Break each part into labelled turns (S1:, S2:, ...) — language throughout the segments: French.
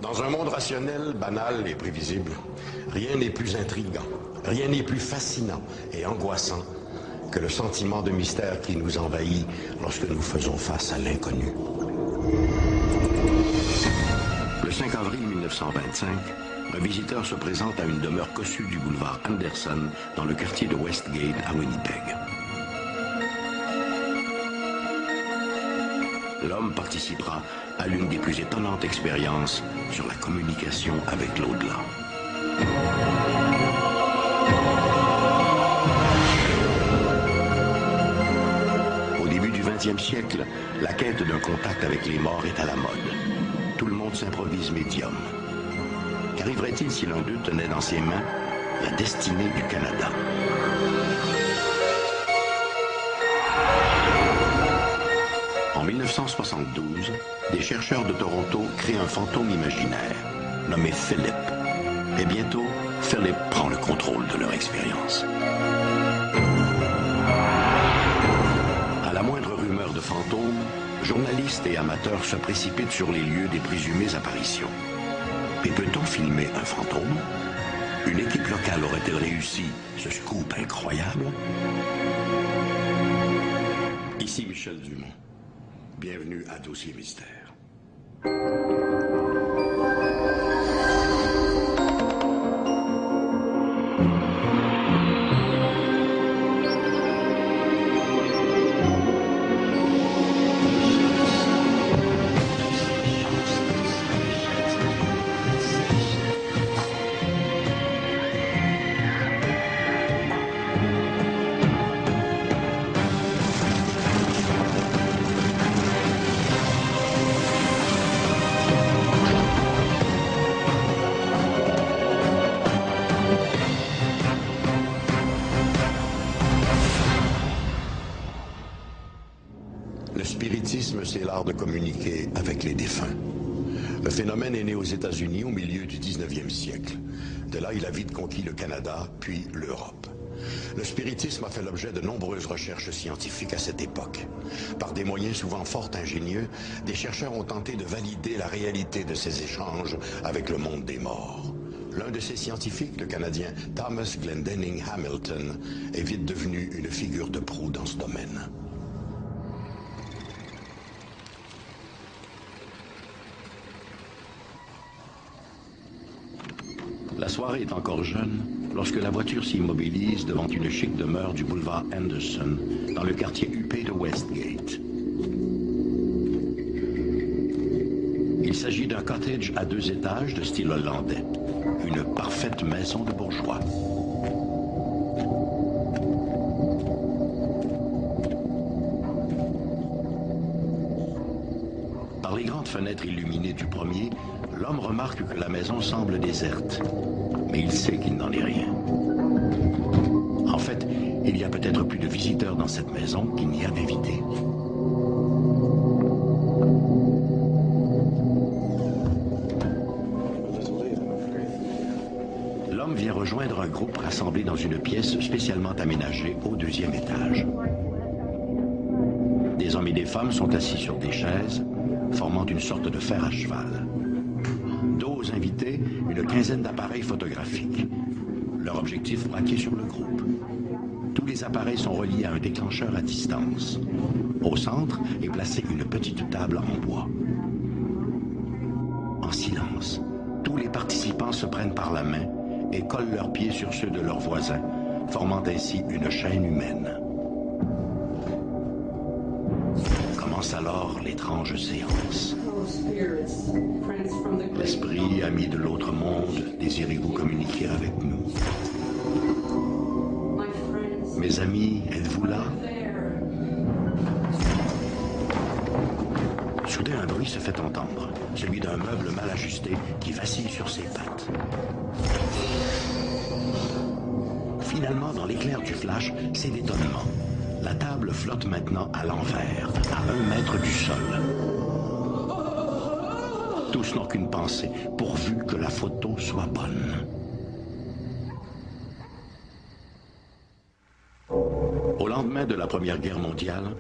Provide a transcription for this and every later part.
S1: Dans un monde rationnel, banal et prévisible, rien n'est plus intriguant, rien n'est plus fascinant et angoissant que le sentiment de mystère qui nous envahit lorsque nous faisons face à l'inconnu. Le 5 avril 1925, un visiteur se présente à une demeure cossue du boulevard Anderson dans le quartier de Westgate à Winnipeg. L'homme participera à l'une des plus étonnantes expériences sur la communication avec l'au-delà. Au début du XXe siècle, la quête d'un contact avec les morts est à la mode. Tout le monde s'improvise médium. Qu'arriverait-il si l'un d'eux tenait dans ses mains la destinée du Canada? En 1972, des chercheurs de Toronto créent un fantôme imaginaire, nommé Philip. Et bientôt, Philip prend le contrôle de leur expérience. À la moindre rumeur de fantôme, journalistes et amateurs se précipitent sur les lieux des présumées apparitions. Mais peut-on filmer un fantôme? Une équipe locale aurait-elle réussi ce scoop incroyable? Ici Michel Dumont. Bienvenue à Dossier Mystère. Le spiritisme, c'est l'art de communiquer avec les défunts. Le phénomène est né aux États-Unis au milieu du 19e siècle. De là, il a vite conquis le Canada, puis l'Europe. Le spiritisme a fait l'objet de nombreuses recherches scientifiques à cette époque. Par des moyens souvent fort ingénieux, des chercheurs ont tenté de valider la réalité de ces échanges avec le monde des morts. L'un de ces scientifiques, le Canadien Thomas Glendenning Hamilton, est vite devenu une figure de proue dans ce domaine. La soirée est encore jeune lorsque la voiture s'immobilise devant une chic demeure du boulevard Anderson, dans le quartier huppé de Westgate. Il s'agit d'un cottage à 2 étages de style hollandais, une parfaite maison de bourgeois. Par les grandes fenêtres illuminées du premier, l'homme remarque que la maison semble déserte, mais il sait qu'il n'en est rien. En fait, il y a peut-être plus de visiteurs dans cette maison qu'il n'y a d'invités. L'homme vient rejoindre un groupe rassemblé dans une pièce spécialement aménagée au 2e étage. Des hommes et des femmes sont assis sur des chaises, formant une sorte de fer à cheval. Dos aux invités, une quinzaine d'appareils photographiques. Leur objectif braqué sur le groupe. Tous les appareils sont reliés à un déclencheur à distance. Au centre est placée une petite table en bois. En silence, tous les participants se prennent par la main et collent leurs pieds sur ceux de leurs voisins, formant ainsi une chaîne humaine. Commence alors l'étrange séance. L'esprit, ami de l'autre monde, désirez-vous communiquer avec nous? Mes amis, êtes-vous là? Soudain, un bruit se fait entendre, celui d'un meuble mal ajusté qui vacille sur ses pattes. Finalement, dans l'éclair du flash, c'est l'étonnement. La table flotte maintenant à l'envers, à 1 mètre du sol. Tous n'ont qu'une pensée, pourvu que la photo soit bonne. Au lendemain de la Première Guerre mondiale,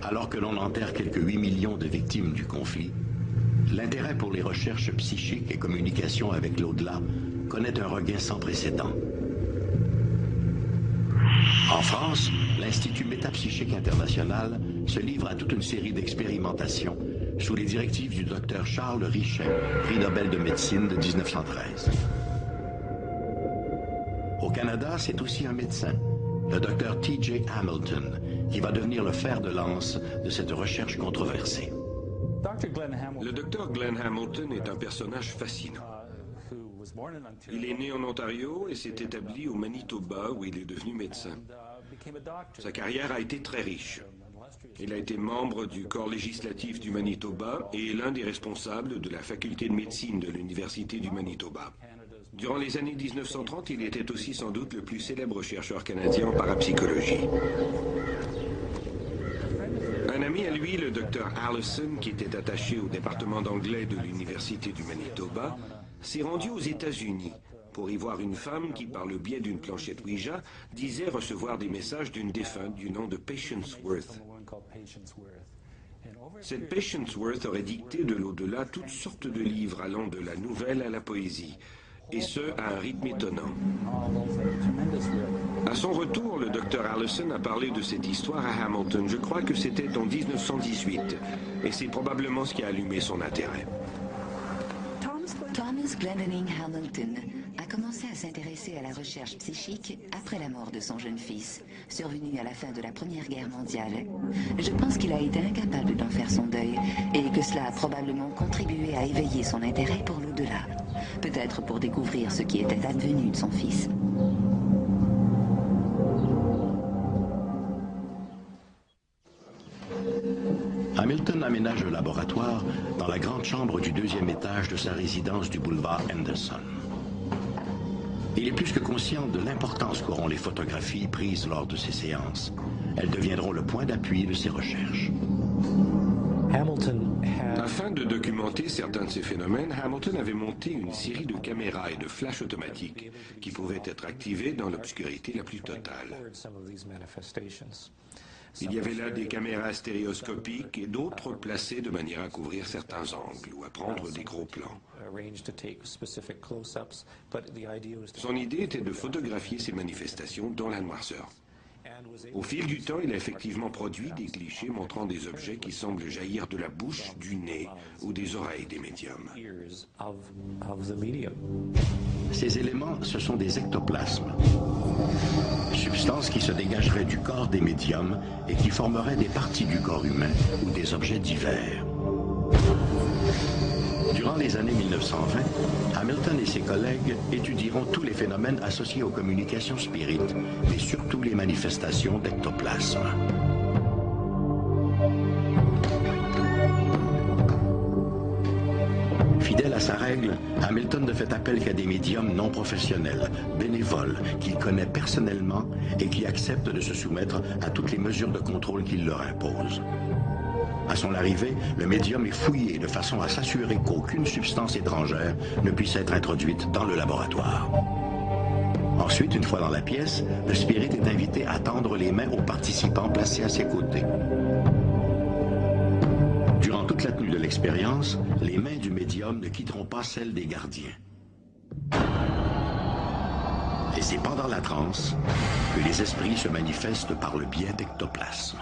S1: alors que l'on enterre quelques 8 millions de victimes du conflit, l'intérêt pour les recherches psychiques et communication avec l'au-delà connaît un regain sans précédent. En France, l'Institut Métapsychique International se livre à toute une série d'expérimentations sous les directives du docteur Charles Richet, prix Nobel de médecine de 1913. Au Canada, c'est aussi un médecin, le docteur T.J. Hamilton, qui va devenir le fer de lance de cette recherche controversée.
S2: Le docteur Glenn Hamilton est un personnage fascinant. Il est né en Ontario et s'est établi au Manitoba où il est devenu médecin. Sa carrière a été très riche. Il a été membre du corps législatif du Manitoba et est l'un des responsables de la faculté de médecine de l'Université du Manitoba. Durant les années 1930, il était aussi sans doute le plus célèbre chercheur canadien en parapsychologie. Un ami à lui, le docteur Allison, qui était attaché au département d'anglais de l'Université du Manitoba, s'est rendu aux États-Unis pour y voir une femme qui, par le biais d'une planchette Ouija, disait recevoir des messages d'une défunte du nom de Patience Worth. Cette Patience Worth aurait dicté de l'au-delà toutes sortes de livres allant de la nouvelle à la poésie, et ce, à un rythme étonnant. À son retour, le docteur Allison a parlé de cette histoire à Hamilton. Je crois que c'était en 1918, et c'est probablement ce qui a allumé son intérêt.
S3: Thomas Glendinning Hamilton a commencé à s'intéresser à la recherche psychique après la mort de son jeune fils, survenu à la fin de la Première Guerre mondiale. Je pense qu'il a été incapable d'en faire son deuil et que cela a probablement contribué à éveiller son intérêt pour l'au-delà, peut-être pour découvrir ce qui était advenu de son fils.
S1: Hamilton aménage le laboratoire dans la grande chambre du deuxième étage de sa résidence du boulevard Henderson. Il est plus que conscient de l'importance qu'auront les photographies prises lors de ces séances. Elles deviendront le point d'appui de ses recherches.
S2: Afin de documenter certains de ces phénomènes, Hamilton avait monté une série de caméras et de flashs automatiques qui pouvaient être activés dans l'obscurité la plus totale. Il y avait là des caméras stéréoscopiques et d'autres placées de manière à couvrir certains angles ou à prendre des gros plans. Son idée était de photographier ces manifestations dans la noirceur. Au fil du temps, il a effectivement produit des clichés montrant des objets qui semblent jaillir de la bouche, du nez ou des oreilles des médiums.
S1: Ces éléments, ce sont des ectoplasmes, substances qui se dégageraient du corps des médiums et qui formeraient des parties du corps humain ou des objets divers. Durant les années 1920, Hamilton et ses collègues étudieront tous les phénomènes associés aux communications spirites, mais surtout les manifestations d'ectoplasme. Fidèle à sa règle, Hamilton ne fait appel qu'à des médiums non professionnels, bénévoles, qu'il connaît personnellement et qui acceptent de se soumettre à toutes les mesures de contrôle qu'il leur impose. À son arrivée, le médium est fouillé de façon à s'assurer qu'aucune substance étrangère ne puisse être introduite dans le laboratoire. Ensuite, une fois dans la pièce, le spirit est invité à tendre les mains aux participants placés à ses côtés. Durant toute la tenue de l'expérience, les mains du médium ne quitteront pas celles des gardiens. Et c'est pendant la transe que les esprits se manifestent par le biais d'ectoplasme.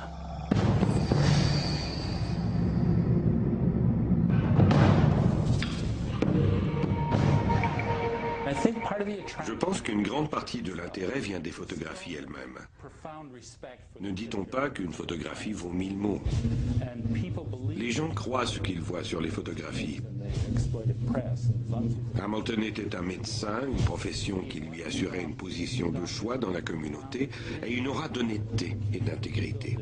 S2: Je pense qu'une grande partie de l'intérêt vient des photographies elles-mêmes. Ne dit-on pas qu'une photographie vaut 1000 mots? Les gens croient ce qu'ils voient sur les photographies. Hamilton était un médecin, une profession qui lui assurait une position de choix dans la communauté et une aura d'honnêteté et d'intégrité.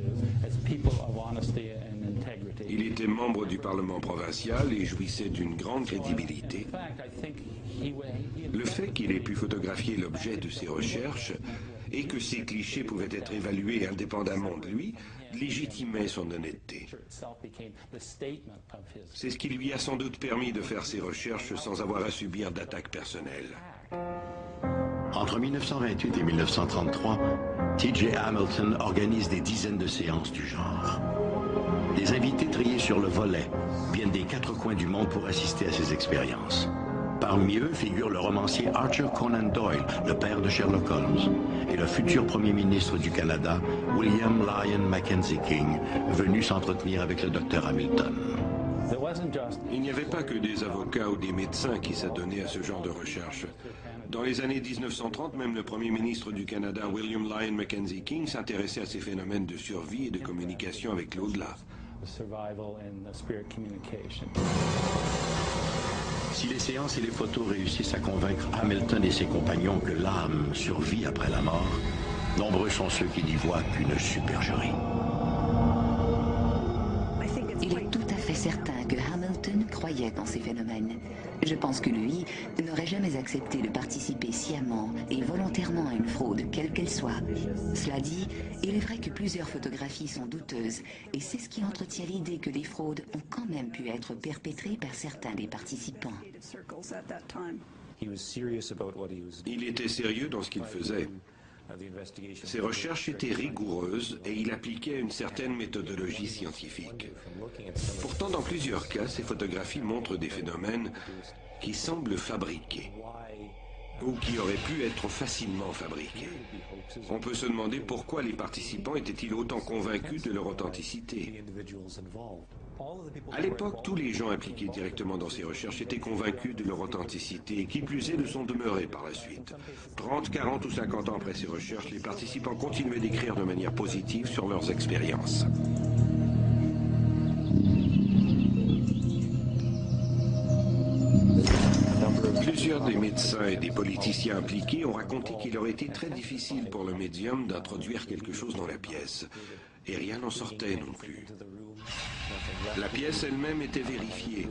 S2: Il était membre du Parlement provincial et jouissait d'une grande crédibilité. Le fait qu'il ait pu photographier l'objet de ses recherches et que ses clichés pouvaient être évalués indépendamment de lui légitimait son honnêteté. C'est ce qui lui a sans doute permis de faire ses recherches sans avoir à subir d'attaques personnelles.
S1: Entre 1928 et 1933, T.J. Hamilton organise des dizaines de séances du genre. Des invités triés sur le volet viennent des 4 coins du monde pour assister à ces expériences. Parmi eux figure le romancier Arthur Conan Doyle, le père de Sherlock Holmes, et le futur premier ministre du Canada, William Lyon Mackenzie King, venu s'entretenir avec le docteur Hamilton.
S2: Il n'y avait pas que des avocats ou des médecins qui s'adonnaient à ce genre de recherche. Dans les années 1930, même le premier ministre du Canada, William Lyon Mackenzie King, s'intéressait à ces phénomènes de survie et de communication avec l'au-delà.
S1: Si les séances et les photos réussissent à convaincre Hamilton et ses compagnons que l'âme survit après la mort, nombreux sont ceux qui n'y voient qu'une supercherie.
S3: Il est tout à fait certain que Hamilton croyait dans ces phénomènes. Je pense que lui n'aurait jamais accepté de participer sciemment et volontairement à une fraude, quelle qu'elle soit. Cela dit, il est vrai que plusieurs photographies sont douteuses, et c'est ce qui entretient l'idée que les fraudes ont quand même pu être perpétrées par certains des participants.
S2: Il était sérieux dans ce qu'il faisait. Ses recherches étaient rigoureuses et il appliquait une certaine méthodologie scientifique. Pourtant, dans plusieurs cas, ces photographies montrent des phénomènes qui semblent fabriqués ou qui auraient pu être facilement fabriqués. On peut se demander pourquoi les participants étaient-ils autant convaincus de leur authenticité. À l'époque, tous les gens impliqués directement dans ces recherches étaient convaincus de leur authenticité et qui plus est le sont demeurés par la suite. 30, 40 ou 50 ans après ces recherches, les participants continuaient d'écrire de manière positive sur leurs expériences. Plusieurs des médecins et des politiciens impliqués ont raconté qu'il aurait été très difficile pour le médium d'introduire quelque chose dans la pièce. Et rien n'en sortait non plus. La pièce elle-même était vérifiée.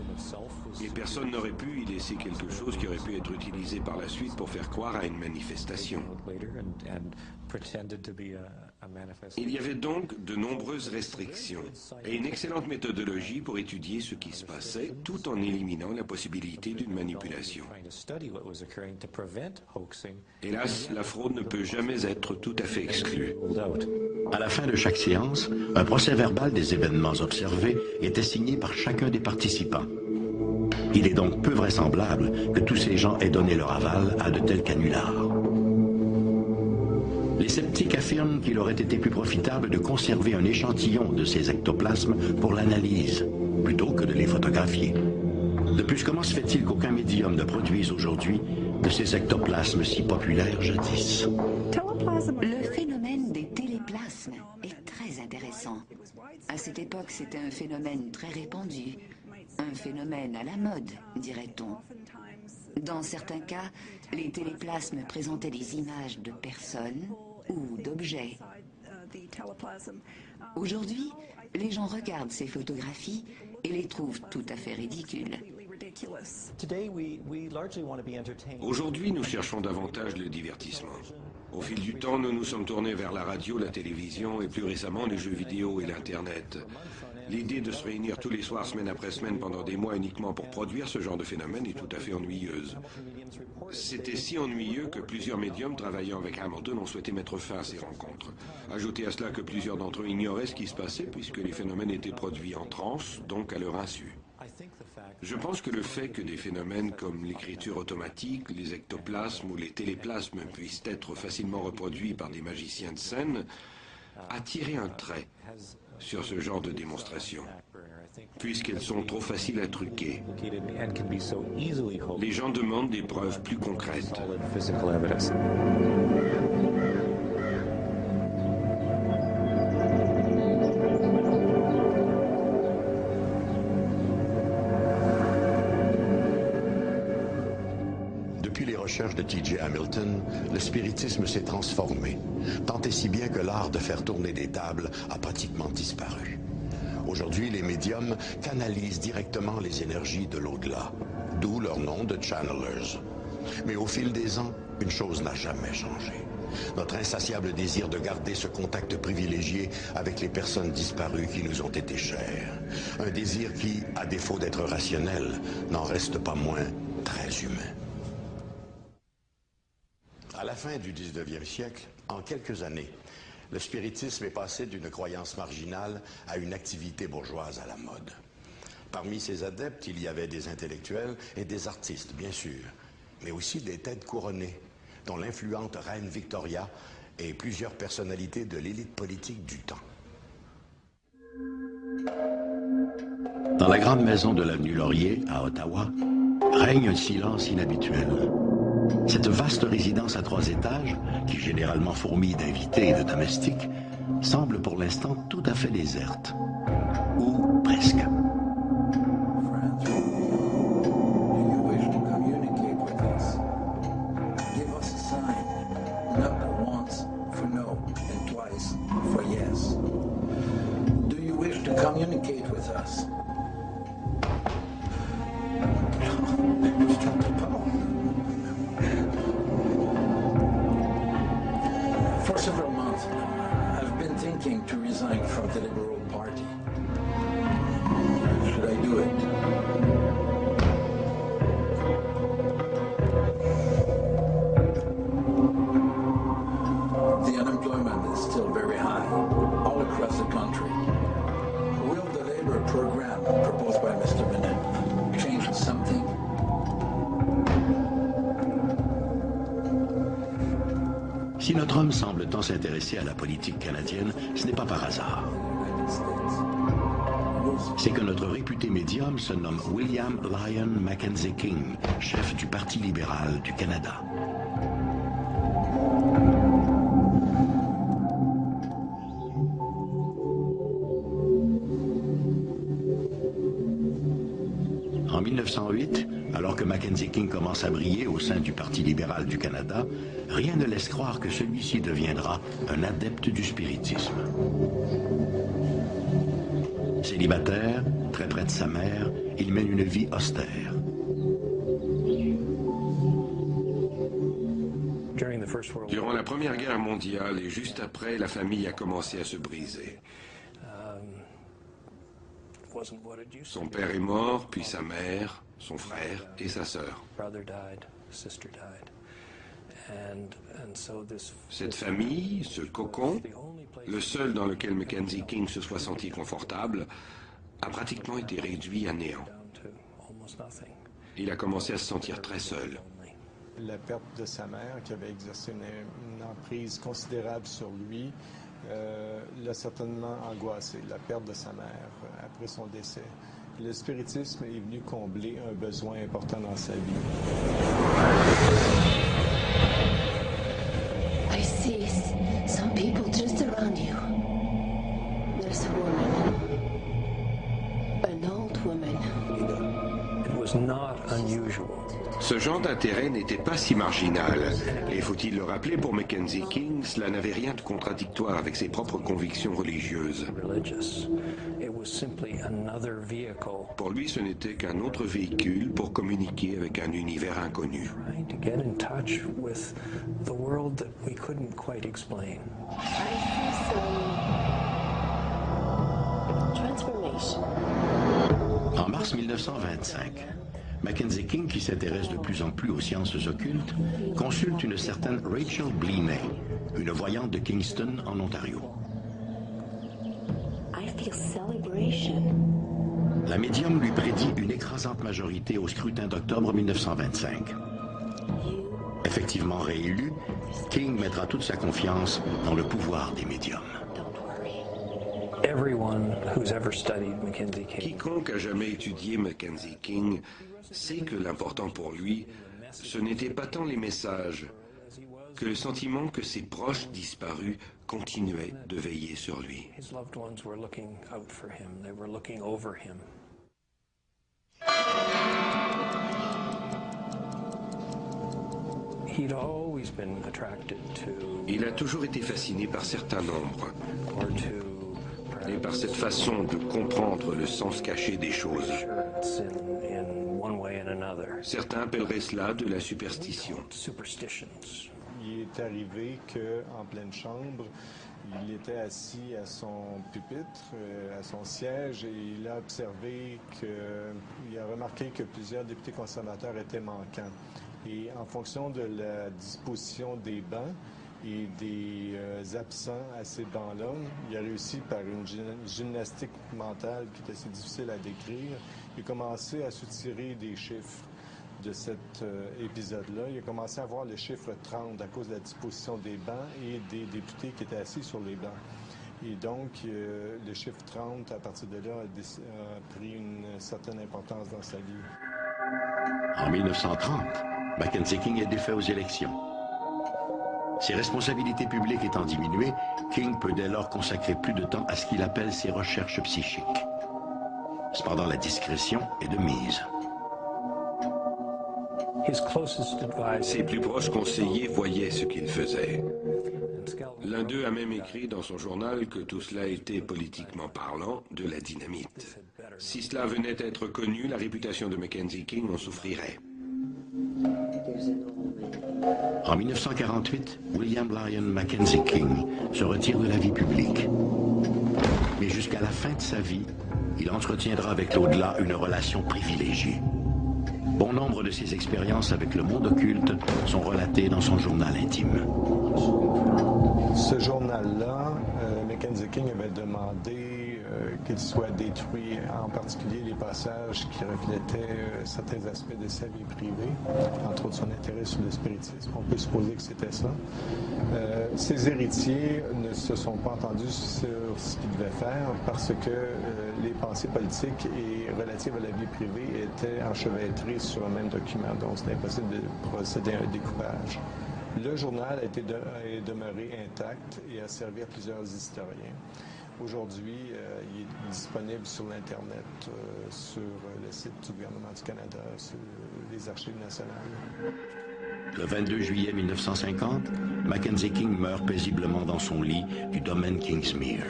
S2: Et personne n'aurait pu y laisser quelque chose qui aurait pu être utilisé par la suite pour faire croire à une manifestation. Il y avait donc de nombreuses restrictions et une excellente méthodologie pour étudier ce qui se passait tout en éliminant la possibilité d'une manipulation. Hélas, la fraude ne peut jamais être tout à fait exclue.
S1: À la fin de chaque séance, un procès-verbal des événements observés était signé par chacun des participants. Il est donc peu vraisemblable que tous ces gens aient donné leur aval à de tels canulars. Les sceptiques affirment qu'il aurait été plus profitable de conserver un échantillon de ces ectoplasmes pour l'analyse, plutôt que de les photographier. De plus, comment se fait-il qu'aucun médium ne produise aujourd'hui de ces ectoplasmes si populaires jadis?
S3: Le phénomène des téléplasmes est très intéressant. À cette époque, c'était un phénomène très répandu, un phénomène à la mode, dirait-on. Dans certains cas, les téléplasmes présentaient des images de personnes ou d'objets. Aujourd'hui, les gens regardent ces photographies et les trouvent tout à fait ridicules.
S2: Aujourd'hui, nous cherchons davantage le divertissement. Au fil du temps, nous nous sommes tournés vers la radio, la télévision et plus récemment les jeux vidéo et l'Internet. L'idée de se réunir tous les soirs, semaine après semaine, pendant des mois uniquement pour produire ce genre de phénomène est tout à fait ennuyeuse. C'était si ennuyeux que plusieurs médiums travaillant avec Hamilton ont souhaité mettre fin à ces rencontres. Ajoutez à cela que plusieurs d'entre eux ignoraient ce qui se passait puisque les phénomènes étaient produits en transe, donc à leur insu. Je pense que le fait que des phénomènes comme l'écriture automatique, les ectoplasmes ou les téléplasmes puissent être facilement reproduits par des magiciens de scène a tiré un trait sur ce genre de démonstration, puisqu'elles sont trop faciles à truquer. Les gens demandent des preuves plus concrètes.
S1: Depuis les recherches de T.J. Hamilton, le spiritisme s'est transformé, tant et si bien que l'art de faire tourner des tables a pratiquement disparu. Aujourd'hui, les médiums canalisent directement les énergies de l'au-delà, d'où leur nom de channelers. Mais au fil des ans, une chose n'a jamais changé. Notre insatiable désir de garder ce contact privilégié avec les personnes disparues qui nous ont été chères. Un désir qui, à défaut d'être rationnel, n'en reste pas moins très humain. À la fin du 19e siècle, en quelques années, Le spiritisme est passé d'une croyance marginale à une activité bourgeoise à la mode. Parmi ses adeptes, il y avait des intellectuels et des artistes, bien sûr, mais aussi des têtes couronnées, dont l'influente reine Victoria et plusieurs personnalités de l'élite politique du temps. Dans la grande maison de l'avenue Laurier, à Ottawa, règne un silence inhabituel. Cette vaste résidence à 3 étages, qui généralement fourmille d'invités et de domestiques, semble pour l'instant tout à fait déserte. Ou presque.
S4: Communicate with us. For several months, I've been thinking to resign from the Liberal Party. Should I do it? The unemployment is still very high, all across the country. Will the labor program proposed by Mr. Bennett change something?
S1: Si notre homme semble tant s'intéresser à la politique canadienne, ce n'est pas par hasard. C'est que notre réputé médium se nomme William Lyon Mackenzie King, chef du Parti libéral du Canada. En 1908, alors que Mackenzie King commence à briller au sein du Parti libéral du Canada, rien ne laisse croire que celui-ci deviendra un adepte du spiritisme. Célibataire, très près de sa mère, il mène une vie austère.
S2: Durant la Première Guerre mondiale et juste après, la famille a commencé à se briser. Son père est mort, puis sa mère, son frère et sa sœur. Cette famille, ce cocon, le seul dans lequel Mackenzie King se soit senti confortable, a pratiquement été réduit à néant. Il a commencé à se sentir très seul.
S5: La perte de sa mère, qui avait exercé une emprise considérable sur lui, l'a certainement angoissé, la perte de sa mère après son décès. Le spiritisme est venu combler un besoin important dans sa vie.
S6: I see some people just around you. There's a woman. An old woman.
S4: It was not unusual.
S2: Ce genre d'intérêt n'était pas si marginal. Et faut-il le rappeler, pour Mackenzie King, cela n'avait rien de contradictoire avec ses propres convictions religieuses. Pour lui, ce n'était qu'un autre véhicule pour communiquer avec un univers inconnu.
S1: En mars 1925, Mackenzie King, qui s'intéresse de plus en plus aux sciences occultes, consulte une certaine Rachel Bleney, une voyante de Kingston, en Ontario. La médium lui prédit une écrasante majorité au scrutin d'octobre 1925. Effectivement réélu, King mettra toute sa confiance dans le pouvoir des médiums. Quiconque a jamais étudié Mackenzie King sait que l'important pour lui, ce n'était pas tant les messages, que le sentiment que ses proches disparus continuaient de veiller sur lui. Il a toujours été fasciné par certains nombres et par cette façon de comprendre le sens caché des choses. Certains appelleraient cela de la superstition.
S5: Il est arrivé qu'en pleine chambre, il était assis à son pupitre, à son siège, et il a observé il a remarqué que plusieurs députés conservateurs étaient manquants. Et en fonction de la disposition des bancs, et des absents à ces bancs-là. Il a réussi par une gymnastique mentale qui est assez difficile à décrire. Il a commencé à soutirer des chiffres de cet épisode-là. Il a commencé à voir le chiffre 30 à cause de la disposition des bancs et des députés qui étaient assis sur les bancs. Et donc, le chiffre 30, à partir de là, a pris une certaine importance dans sa vie.
S1: En 1930, Mackenzie King est défait aux élections. Ses responsabilités publiques étant diminuées, King peut dès lors consacrer plus de temps à ce qu'il appelle ses recherches psychiques. Cependant, la discrétion est de mise.
S2: Ses plus proches conseillers voyaient ce qu'il faisait. L'un d'eux a même écrit dans son journal que tout cela était, politiquement parlant, de la dynamite. Si cela venait à être connu, la réputation de Mackenzie King en souffrirait.
S1: En 1948, William Lyon Mackenzie King se retire de la vie publique. Mais jusqu'à la fin de sa vie, il entretiendra avec l'au-delà une relation privilégiée. Bon nombre de ses expériences avec le monde occulte sont relatées dans son journal intime.
S5: Ce journal-là, Mackenzie King avait demandé qu'il soit détruit, en particulier les passages qui reflétaient certains aspects de sa vie privée, entre autres son intérêt sur le spiritisme. On peut supposer que c'était ça. Ses héritiers ne se sont pas entendus sur ce qu'ils devaient faire parce que les pensées politiques et relatives à la vie privée étaient enchevêtrées sur un même document, donc c'était impossible de procéder à un découpage. Le journal est demeuré intact et a servi à plusieurs historiens. Aujourd'hui, il est disponible sur l'Internet, sur le site du gouvernement du Canada, sur les archives nationales.
S1: Le 22 juillet 1950, Mackenzie King meurt paisiblement dans son lit du domaine Kingsmere.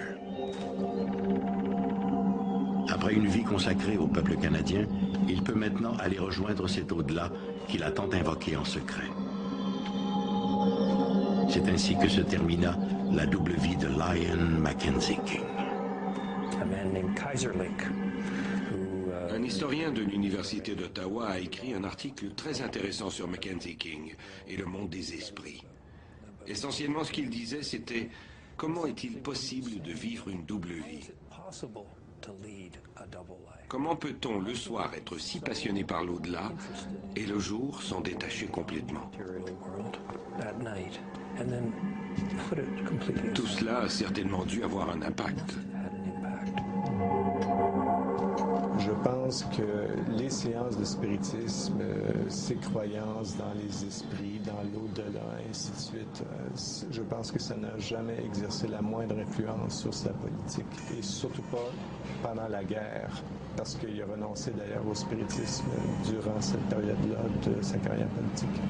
S1: Après une vie consacrée au peuple canadien, il peut maintenant aller rejoindre cet au-delà qu'il a tant invoqué en secret. C'est ainsi que se termina la double vie de Lyon Mackenzie King.
S2: Un historien de l'Université d'Ottawa a écrit un article très intéressant sur Mackenzie King et le monde des esprits. Essentiellement, ce qu'il disait, c'était « Comment est-il possible de vivre une double vie ?» Comment peut-on le soir être si passionné par l'au-delà et le jour s'en détacher complètement? Tout cela a certainement dû avoir un impact.
S5: Je pense que les séances de spiritisme, ces croyances dans les esprits, dans l'au-delà, ainsi de suite, je pense que ça n'a jamais exercé la moindre influence sur sa politique, et surtout pas pendant la guerre, parce qu'il a renoncé d'ailleurs au spiritisme durant cette période-là de sa carrière politique.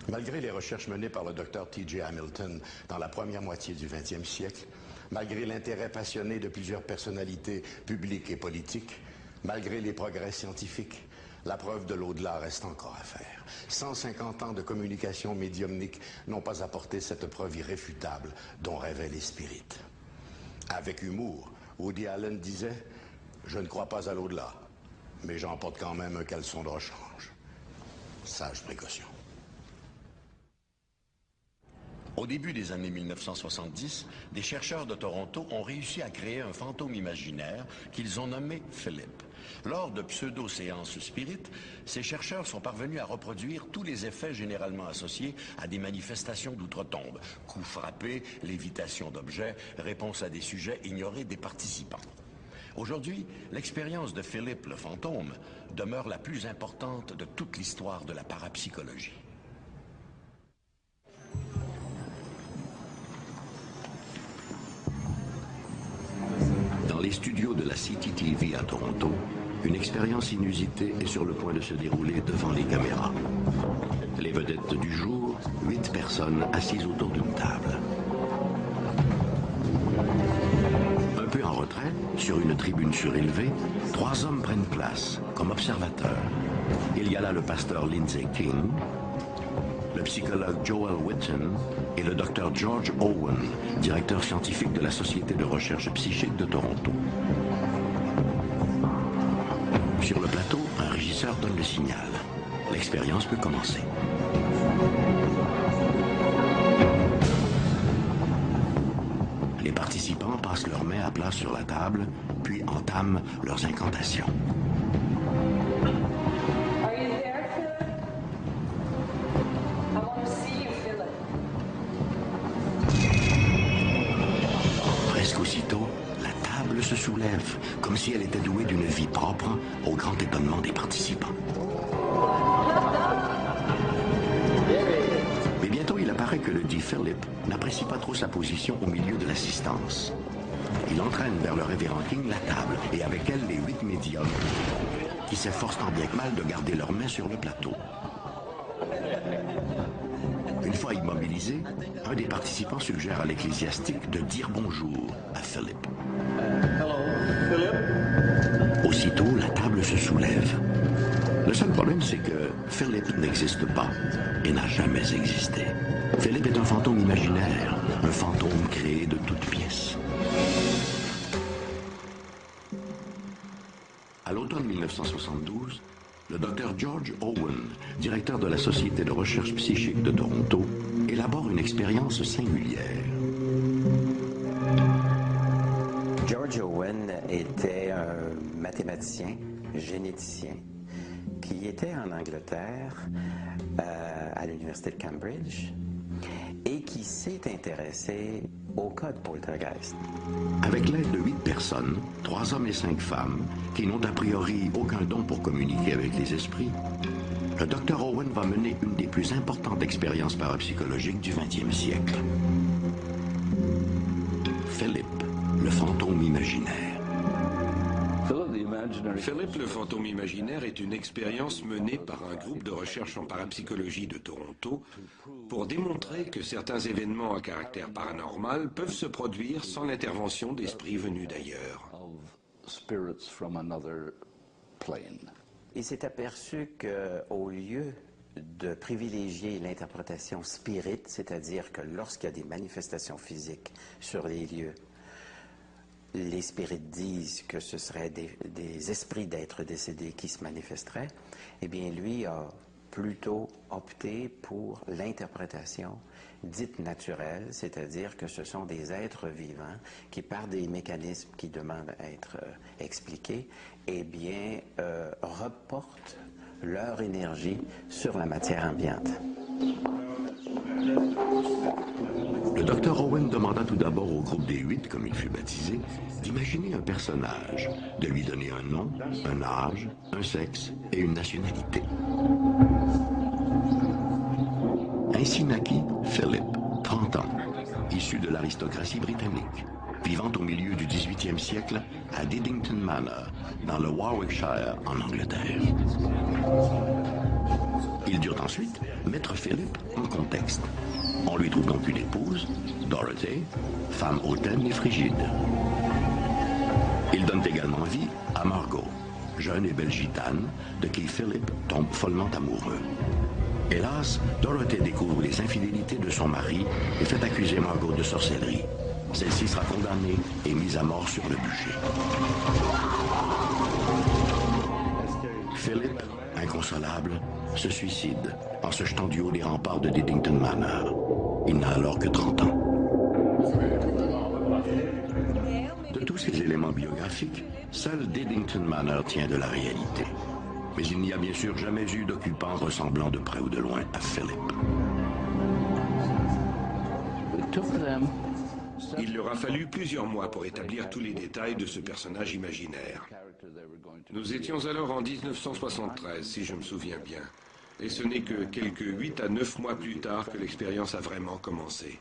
S1: Malgré les recherches menées par le Dr. T.J. Hamilton dans la première moitié du 20e siècle, malgré l'intérêt passionné de plusieurs personnalités publiques et politiques, malgré les progrès scientifiques, la preuve de l'au-delà reste encore à faire. 150 ans de communication médiumnique n'ont pas apporté cette preuve irréfutable dont rêvaient les spirites. Avec humour, Woody Allen disait « Je ne crois pas à l'au-delà, mais j'en porte quand même un caleçon de rechange. » Sage précaution. Au début des années 1970, des chercheurs de Toronto ont réussi à créer un fantôme imaginaire qu'ils ont nommé Philip. Lors de pseudo-séances spirites, ces chercheurs sont parvenus à reproduire tous les effets généralement associés à des manifestations d'outre-tombe. Coups frappés, lévitation d'objets, réponse à des sujets ignorés des participants. Aujourd'hui, l'expérience de Philip le fantôme demeure la plus importante de toute l'histoire de la parapsychologie. Dans les studios de la CTTV à Toronto, une expérience inusitée est sur le point de se dérouler devant les caméras. Les vedettes du jour, 8 personnes assises autour d'une table. Un peu en retrait, sur une tribune surélevée, 3 hommes prennent place comme observateurs. Il y a là le pasteur Lindsay King, le psychologue Joel Whitten et le docteur George Owen, directeur scientifique de la Société de recherche psychique de Toronto. Sur le plateau, un régisseur donne le signal. l'expérience peut commencer. Les participants passent leurs mains à plat sur la table, puis entament leurs incantations.
S7: Are you there, Philip? I want to see you, Philip.
S1: Presque aussitôt, la table se soulève, comme si elle était douée d'une vie propre, au grand étonnement des participants. Mais bientôt, il apparaît que le dit Philip n'apprécie pas trop sa position au milieu de l'assistance. Il entraîne vers le révérend King la table, et avec elle les 8 médiums, qui s'efforcent tant bien que mal de garder leurs mains sur le plateau. Une fois immobilisé, un des participants suggère à l'ecclésiastique de dire bonjour à Philip.
S4: Hello, Philip.
S1: Aussitôt, la table se soulève. Le seul problème, c'est que Philip n'existe pas et n'a jamais existé. Philip est un fantôme imaginaire, un fantôme créé de toutes pièces. À l'automne 1972, le docteur George Owen, directeur de la Société de recherche psychique de Toronto, élabore une expérience singulière.
S8: George Owen était un mathématicien, généticien, qui était en Angleterre, à l'université de Cambridge, et qui s'est intéressé au cas de poltergeist.
S1: Avec l'aide de 8 personnes, 3 hommes et 5 femmes, qui n'ont a priori aucun don pour communiquer avec les esprits, le Dr Owen va mener une des plus importantes expériences parapsychologiques du XXe siècle. Philip, le fantôme imaginaire.
S2: Philip le fantôme imaginaire est une expérience menée par un groupe de recherche en parapsychologie de Toronto pour démontrer que certains événements à caractère paranormal peuvent se produire sans l'intervention d'esprits venus d'ailleurs.
S8: Il s'est aperçu qu'au lieu de privilégier l'interprétation spirit, c'est-à-dire que lorsqu'il y a des manifestations physiques sur les lieux, les spirites disent que ce seraient des esprits d'êtres décédés qui se manifesteraient, eh bien, lui a plutôt opté pour l'interprétation dite naturelle, c'est-à-dire que ce sont des êtres vivants qui, par des mécanismes qui demandent à être expliqués, eh bien, reportent leur énergie sur la matière ambiante.
S1: Le Dr Owen demanda tout d'abord au groupe des 8, comme il fut baptisé, d'imaginer un personnage, de lui donner un nom, un âge, un sexe et une nationalité. Ainsi naquit Philip, 30 ans, issu de l'aristocratie britannique, vivant au milieu du XVIIIe siècle à Diddington Manor, dans le Warwickshire, en Angleterre. Ils durent ensuite mettre Philip en contexte. On lui trouve donc une épouse, Dorothy, femme hautaine et frigide. Ils donnent également vie à Margot, jeune et belle gitane, de qui Philip tombe follement amoureux. Hélas, Dorothy découvre les infidélités de son mari et fait accuser Margot de sorcellerie. Celle-ci sera condamnée et mise à mort sur le bûcher. Philip, inconsolable, se suicide en se jetant du haut des remparts de Diddington Manor. Il n'a alors que 30 ans. De tous ces éléments biographiques, seul Diddington Manor tient de la réalité. Mais il n'y a bien sûr jamais eu d'occupant ressemblant de près ou de loin à Philip.
S2: Il leur a fallu plusieurs mois pour établir tous les détails de ce personnage imaginaire. Nous étions alors en 1973, si je me souviens bien. Et ce n'est que quelques 8 à 9 mois plus tard que l'expérience a vraiment commencé.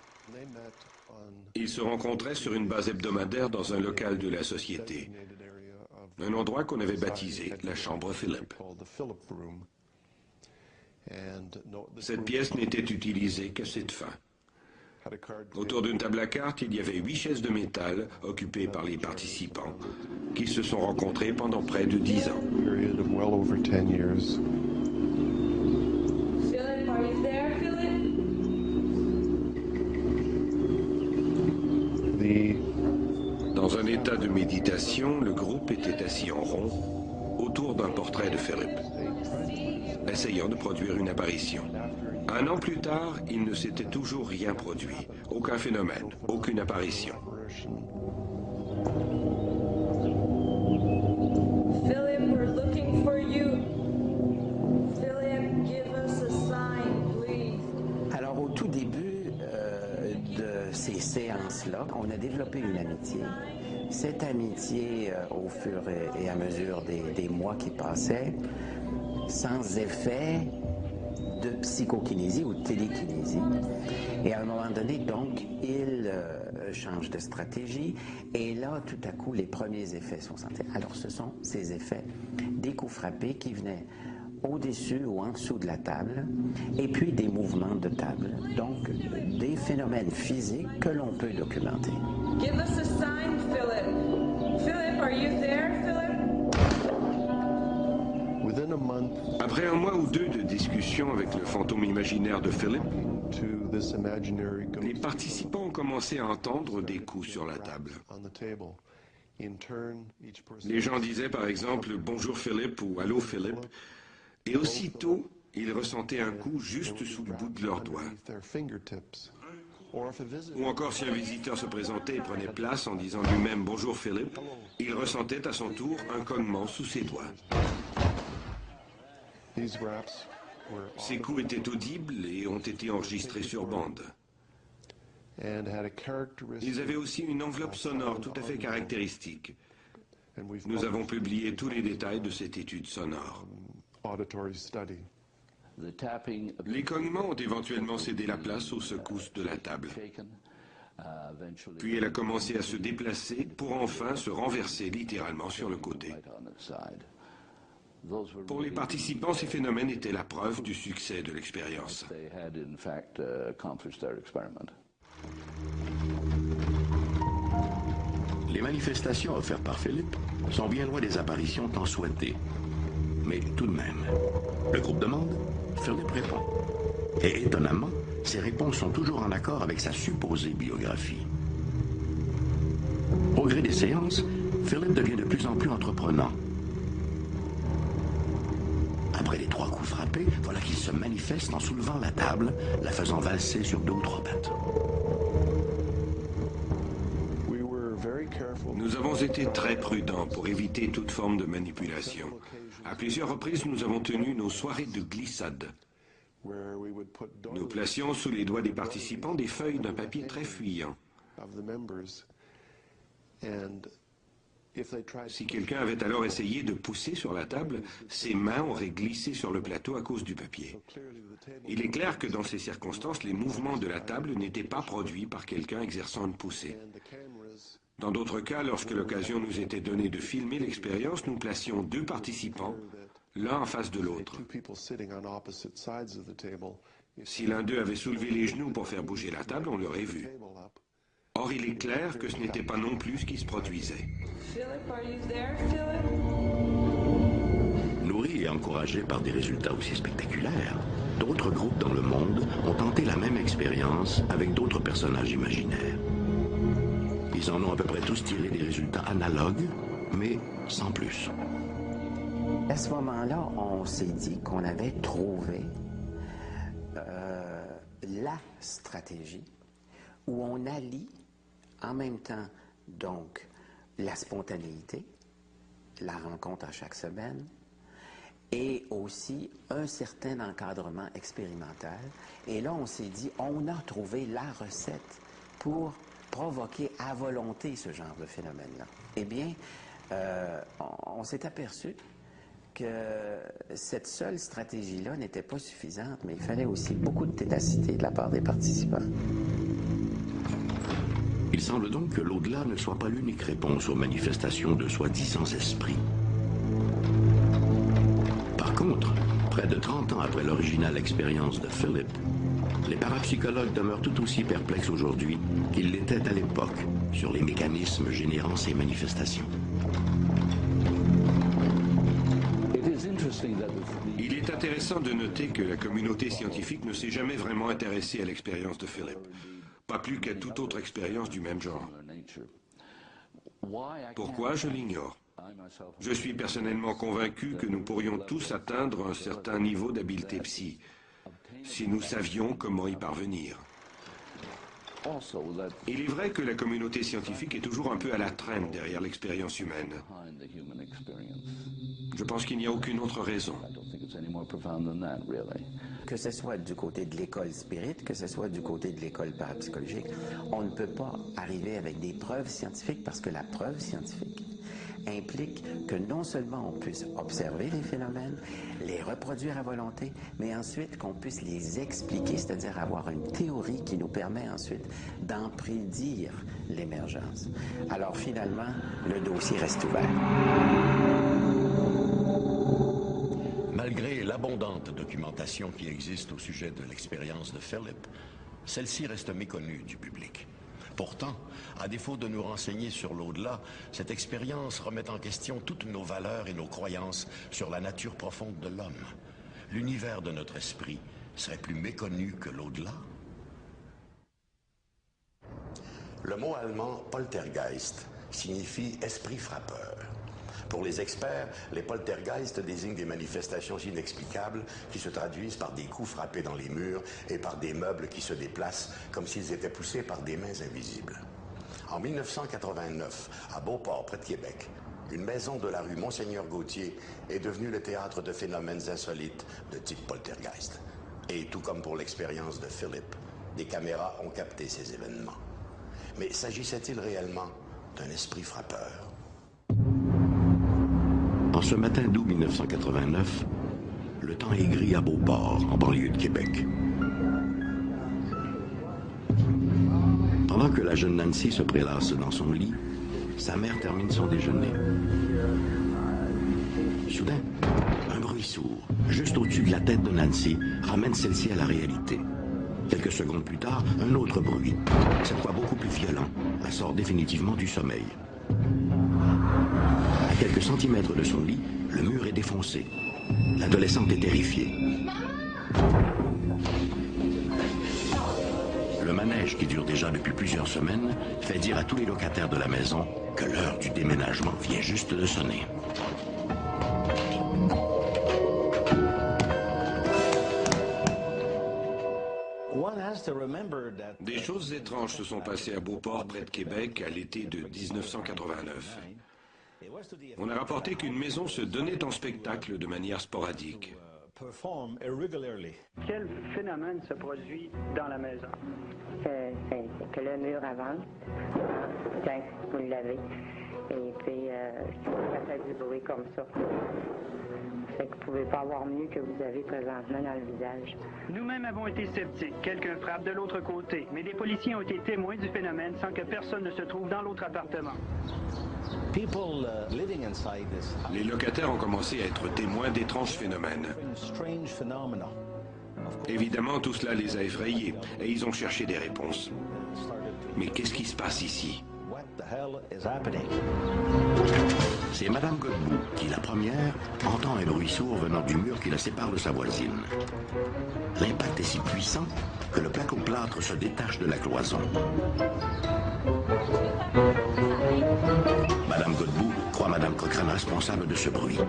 S2: Ils se rencontraient sur une base hebdomadaire dans un local de la société. Un endroit qu'on avait baptisé la chambre Philip. Cette pièce n'était utilisée qu'à cette fin. Autour d'une table à cartes, il y avait 8 chaises de métal occupées par les participants qui se sont rencontrés pendant près de 10 ans.
S7: Philip, are you there, Philip?
S2: Dans un état de méditation, le groupe était assis en rond autour d'un un portrait de Philip, essayant de produire une apparition. 1 an plus tard, il ne s'était toujours rien produit. Aucun phénomène, aucune apparition.
S7: Philip, we're looking for you. Philip, give us a sign, please.
S8: Alors, au tout début de ces séances-là, on a développé une amitié. Cette amitié, au fur et à mesure des mois qui passaient, sans effet de psychokinésie ou de télékinésie. Et à un moment donné, donc, il change de stratégie. Et là, tout à coup, les premiers effets sont sentis. Alors, ce sont ces effets des coups frappés qui venaient au-dessus ou en dessous de la table, et puis des mouvements de table. Donc, des phénomènes physiques que l'on peut documenter.
S7: Give us a sign, Philip. Philip, are you there, Philip?
S2: Après 1 mois ou 2 de discussion avec le fantôme imaginaire de Philip, les participants ont commencé à entendre des coups sur la table. Les gens disaient par exemple « Bonjour Philip » ou « Allô Philip », et aussitôt, ils ressentaient un coup juste sous le bout de leurs doigts. Ou encore, si un visiteur se présentait et prenait place en disant lui-même « Bonjour Philip », il ressentait à son tour un cognement sous ses doigts. Ces coups étaient audibles et ont été enregistrés sur bande. Ils avaient aussi une enveloppe sonore tout à fait caractéristique. Nous avons publié tous les détails de cette étude sonore. Les cognements ont éventuellement cédé la place aux secousses de la table. Puis elle a commencé à se déplacer pour enfin se renverser littéralement sur le côté. Pour les participants, ces phénomènes étaient la preuve du succès de l'expérience.
S1: Les manifestations offertes par Philip sont bien loin des apparitions tant souhaitées. Mais tout de même, le groupe demande, Philip répond. Et étonnamment, ces réponses sont toujours en accord avec sa supposée biographie. Au gré des séances, Philip devient de plus en plus entreprenant. Après les 3 coups frappés, voilà qu'il se manifeste en soulevant la table, la faisant valser sur 2 ou 3 pattes.
S2: Nous avons été très prudents pour éviter toute forme de manipulation. À plusieurs reprises, nous avons tenu nos soirées de glissade. Nous placions sous les doigts des participants des feuilles d'un papier très fuyant. Si quelqu'un avait alors essayé de pousser sur la table, ses mains auraient glissé sur le plateau à cause du papier. Il est clair que dans ces circonstances, les mouvements de la table n'étaient pas produits par quelqu'un exerçant une poussée. Dans d'autres cas, lorsque l'occasion nous était donnée de filmer l'expérience, nous placions 2 participants, l'un en face de l'autre. Si l'un d'eux avait soulevé les genoux pour faire bouger la table, on l'aurait vu. Or, il est clair que ce n'était pas non plus ce qui se produisait.
S1: Nourris et encouragés par des résultats aussi spectaculaires, d'autres groupes dans le monde ont tenté la même expérience avec d'autres personnages imaginaires. Ils en ont à peu près tous tiré des résultats analogues, mais sans plus.
S8: À ce moment-là, on s'est dit qu'on avait trouvé la stratégie où on allie en même temps donc la spontanéité, la rencontre à chaque semaine, et aussi un certain encadrement expérimental. Et là, on s'est dit, on a trouvé la recette pour provoquer à volonté ce genre de phénomène-là. Eh bien, on s'est aperçu que cette seule stratégie-là n'était pas suffisante, mais il fallait aussi beaucoup de ténacité de la part des participants.
S1: Il semble donc que l'au-delà ne soit pas l'unique réponse aux manifestations de soi-disant esprits. Par contre, près de 30 ans après l'originale expérience de Philip, les parapsychologues demeurent tout aussi perplexes aujourd'hui qu'ils l'étaient à l'époque sur les mécanismes générant ces manifestations.
S2: Il est intéressant de noter que la communauté scientifique ne s'est jamais vraiment intéressée à l'expérience de Philip, pas plus qu'à toute autre expérience du même genre. Pourquoi, je l'ignore. Je suis personnellement convaincu que nous pourrions tous atteindre un certain niveau d'habileté psy, si nous savions comment y parvenir. Il est vrai que la communauté scientifique est toujours un peu à la traîne derrière l'expérience humaine. Je pense qu'il n'y a aucune autre raison.
S8: Que ce soit du côté de l'école spirit, que ce soit du côté de l'école parapsychologique, on ne peut pas arriver avec des preuves scientifiques parce que la preuve scientifique implique que non seulement on puisse observer les phénomènes, les reproduire à volonté, mais ensuite qu'on puisse les expliquer, c'est-à-dire avoir une théorie qui nous permet ensuite d'en prédire l'émergence. Alors finalement, le dossier reste ouvert.
S1: Malgré l'abondante documentation qui existe au sujet de l'expérience de Philip, celle-ci reste méconnue du public. Pourtant, à défaut de nous renseigner sur l'au-delà, cette expérience remet en question toutes nos valeurs et nos croyances sur la nature profonde de l'homme. L'univers de notre esprit serait plus méconnu que l'au-delà? Le mot allemand « Poltergeist » signifie « esprit frappeur ». Pour les experts, les poltergeists désignent des manifestations inexplicables qui se traduisent par des coups frappés dans les murs et par des meubles qui se déplacent comme s'ils étaient poussés par des mains invisibles. En 1989, à Beauport, près de Québec, une maison de la rue Monseigneur-Gauthier est devenue le théâtre de phénomènes insolites de type poltergeist. Et tout comme pour l'expérience de Philip, des caméras ont capté ces événements. Mais s'agissait-il réellement d'un esprit frappeur? En ce matin d'août 1989, le temps est gris à Beauport, en banlieue de Québec. Pendant que la jeune Nancy se prélasse dans son lit, sa mère termine son déjeuner. Soudain, un bruit sourd, juste au-dessus de la tête de Nancy, ramène celle-ci à la réalité. Quelques secondes plus tard, un autre bruit, cette fois beaucoup plus violent, la sort définitivement du sommeil. À quelques centimètres de son lit, le mur est défoncé. L'adolescente est terrifiée. Le manège, qui dure déjà depuis plusieurs semaines, fait dire à tous les locataires de la maison que l'heure du déménagement vient juste de sonner.
S2: Des choses étranges se sont passées à Beauport, près de Québec, à l'été de 1989. On a rapporté qu'une maison se donnait en spectacle de manière sporadique.
S9: Quel phénomène se produit dans la maison?
S10: Que le mur avance, quand vous l'avez, et puis ça fait du bruit comme ça. Fait que vous ne pouvez pas avoir mieux que vous avez présentement dans le visage.
S9: Nous-mêmes avons été sceptiques. Quelqu'un frappe de l'autre côté, mais des policiers ont été témoins du phénomène sans que personne ne se trouve dans l'autre appartement.
S2: Les locataires ont commencé à être témoins d'étranges phénomènes. Évidemment, tout cela les a effrayés et ils ont cherché des réponses. Mais qu'est-ce qui se passe ici?
S1: C'est Madame Godbout qui, la première, entend un bruit sourd venant du mur qui la sépare de sa voisine. L'impact est si puissant que le placo-plâtre se détache de la cloison. Madame Godbout croit Madame Cochrane responsable de ce bruit.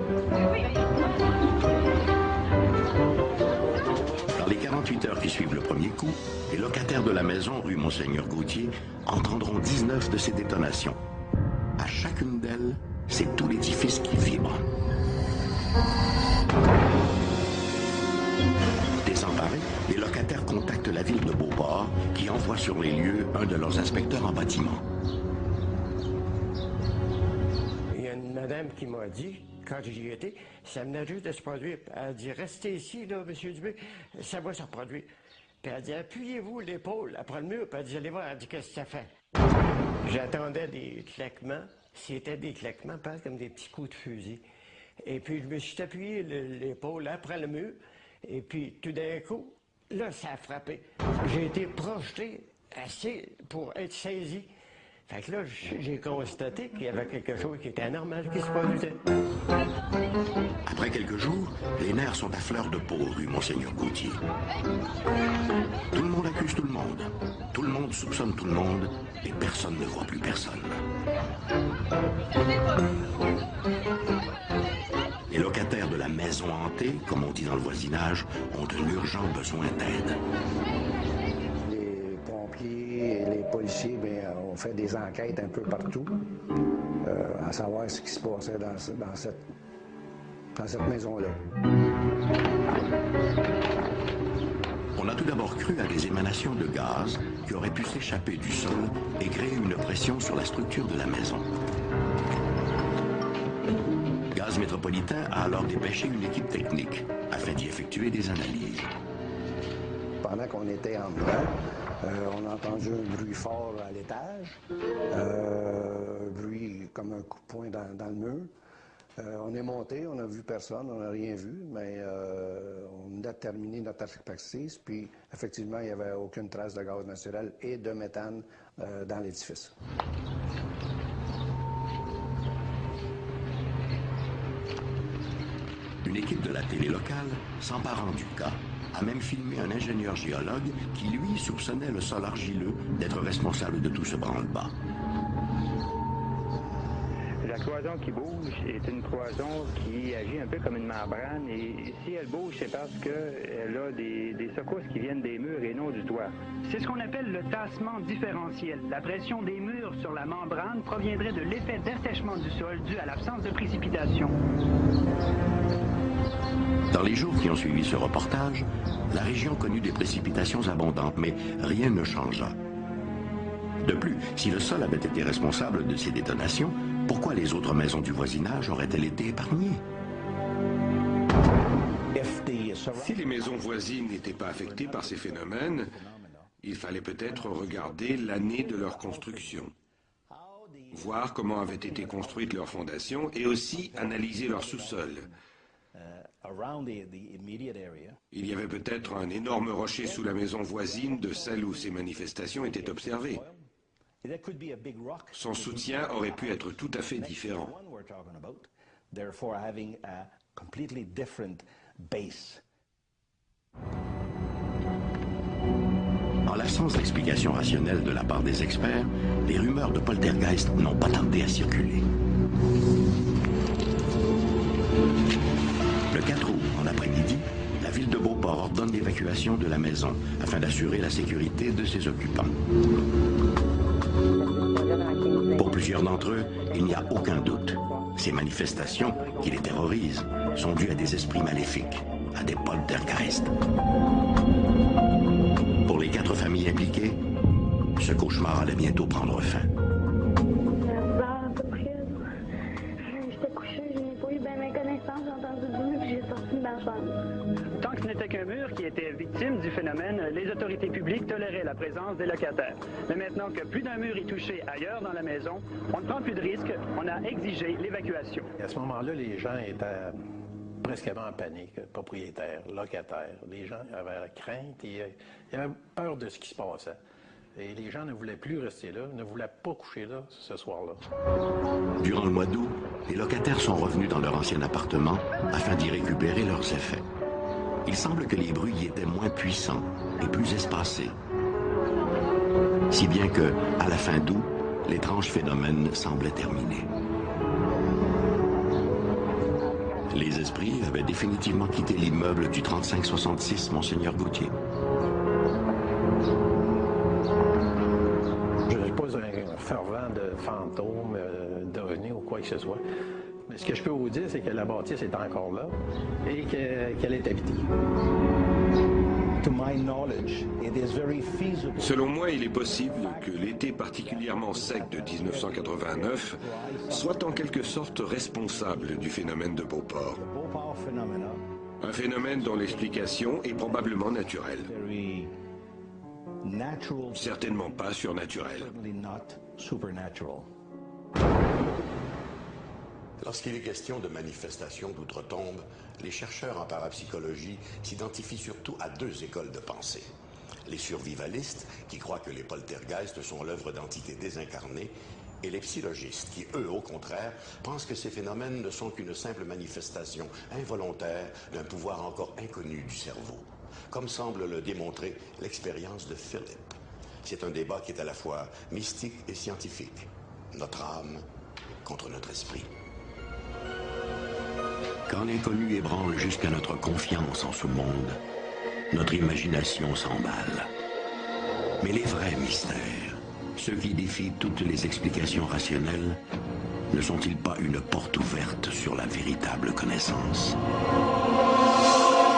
S1: Dans les 48 heures qui suivent le premier coup, les locataires de la maison rue Monseigneur-Gauthier entendront 19 de ces détonations. À chacune d'elles, c'est tout l'édifice qui vibre. Désemparés, les locataires contactent la ville de Beauport qui envoie sur les lieux un de leurs inspecteurs en bâtiment.
S11: Il y a une madame qui m'a dit, quand j'y étais, ça venait juste de se produire. Elle a dit, restez ici, là, M. Dubé, ça va se reproduire. Puis elle a dit, appuyez-vous l'épaule après le mur, puis elle dit, allez voir, elle dit, qu'est-ce que ça fait? J'attendais des claquements. C'était des claquements, pas comme des petits coups de fusil. Et puis, je me suis appuyé l'épaule après le mur, et puis, tout d'un coup, là, ça a frappé. J'ai été projeté assez pour être saisi. Fait que là, j'ai constaté qu'il y avait quelque chose qui était anormal qui se produisait.
S1: Après quelques jours, les nerfs sont à fleur de peau rue Monseigneur Gauthier. Tout le monde accuse tout le monde. Tout le monde soupçonne tout le monde et personne ne voit plus personne. Les locataires de la maison hantée, comme on dit dans le voisinage, ont un urgent besoin d'aide.
S12: Les pompiers et les policiers ont fait des enquêtes un peu partout, à savoir ce qui se passait dans cette maison-là.
S1: On a tout d'abord cru à des émanations de gaz qui auraient pu s'échapper du sol et créer une pression sur la structure de la maison. Gaz Métropolitain a alors dépêché une équipe technique afin d'y effectuer des analyses.
S12: Pendant qu'on était en dedans, on a entendu un bruit fort à l'étage, un bruit comme un coup de poing dans le mur. On est monté, on n'a vu personne, on n'a rien vu, mais on a terminé notre expertise, puis effectivement, il n'y avait aucune trace de gaz naturel et de méthane dans l'édifice.
S1: Une équipe de la télé locale, s'emparant du cas, a même filmé un ingénieur géologue qui, lui, soupçonnait le sol argileux d'être responsable de tout ce branle-bas.
S9: La cloison qui bouge est une cloison qui agit un peu comme une membrane et si elle bouge, c'est parce qu'elle a des secousses qui viennent des murs et non du toit. C'est ce qu'on appelle le tassement différentiel. La pression des murs sur la membrane proviendrait de l'effet d'assèchement du sol dû à l'absence de précipitation.
S1: Dans les jours qui ont suivi ce reportage, la région connut des précipitations abondantes, mais rien ne changea. De plus, si le sol avait été responsable de ces détonations, pourquoi les autres maisons du voisinage auraient-elles été épargnées?
S2: Si les maisons voisines n'étaient pas affectées par ces phénomènes, il fallait peut-être regarder l'année de leur construction, voir comment avaient été construites leurs fondations et aussi analyser leur sous-sol. Il y avait peut-être un énorme rocher sous la maison voisine de celle où ces manifestations étaient observées. Son soutien aurait pu être tout à fait différent.
S1: En l'absence d'explication rationnelle de la part des experts, les rumeurs de poltergeist n'ont pas tardé à circuler. Le 4 août, en après-midi, la ville de Beauport ordonne l'évacuation de la maison afin d'assurer la sécurité de ses occupants. Pour plusieurs d'entre eux, il n'y a aucun doute. Ces manifestations, qui les terrorisent, sont dues à des esprits maléfiques, à des poltergeists. Pour les 4 familles impliquées, ce cauchemar allait bientôt prendre fin.
S9: Tant que ce n'était qu'un mur qui était victime du phénomène, les autorités publiques toléraient la présence des locataires. Mais maintenant que plus d'un mur est touché ailleurs dans la maison, on ne prend plus de risques, on a exigé l'évacuation.
S11: À ce moment-là, les gens étaient presque en panique, propriétaires, locataires. Les gens avaient la crainte et ils avaient peur de ce qui se passait. Et les gens ne voulaient plus rester là, ne voulaient pas coucher là ce soir-là.
S1: Durant le mois d'août, les locataires sont revenus dans leur ancien appartement afin d'y récupérer leurs effets. Il semble que les bruits y étaient moins puissants et plus espacés. Si bien que, à la fin d'août, l'étrange phénomène semblait terminé. Les esprits avaient définitivement quitté l'immeuble du 3566 Monseigneur Gauthier.
S11: Je ne suis pas un fervent de fantômes, d'ovnis ou quoi que ce soit. Mais ce que je peux vous dire, c'est que la bâtisse est encore là et qu'elle est habitée.
S2: Selon moi, il est possible que l'été particulièrement sec de 1989 soit en quelque sorte responsable du phénomène de Beauport. Un phénomène dont l'explication est probablement naturelle. Certainement pas surnaturelle.
S1: Lorsqu'il est question de manifestations d'outre-tombe, les chercheurs en parapsychologie s'identifient surtout à 2 écoles de pensée. Les survivalistes, qui croient que les poltergeists sont l'œuvre d'entités désincarnées, et les psychologistes qui, eux, au contraire, pensent que ces phénomènes ne sont qu'une simple manifestation involontaire d'un pouvoir encore inconnu du cerveau, comme semble le démontrer l'expérience de Philip. C'est un débat qui est à la fois mystique et scientifique. Notre âme contre notre esprit. Quand l'inconnu ébranle jusqu'à notre confiance en ce monde, notre imagination s'emballe. Mais les vrais mystères, ceux qui défient toutes les explications rationnelles, ne sont-ils pas une porte ouverte sur la véritable connaissance ?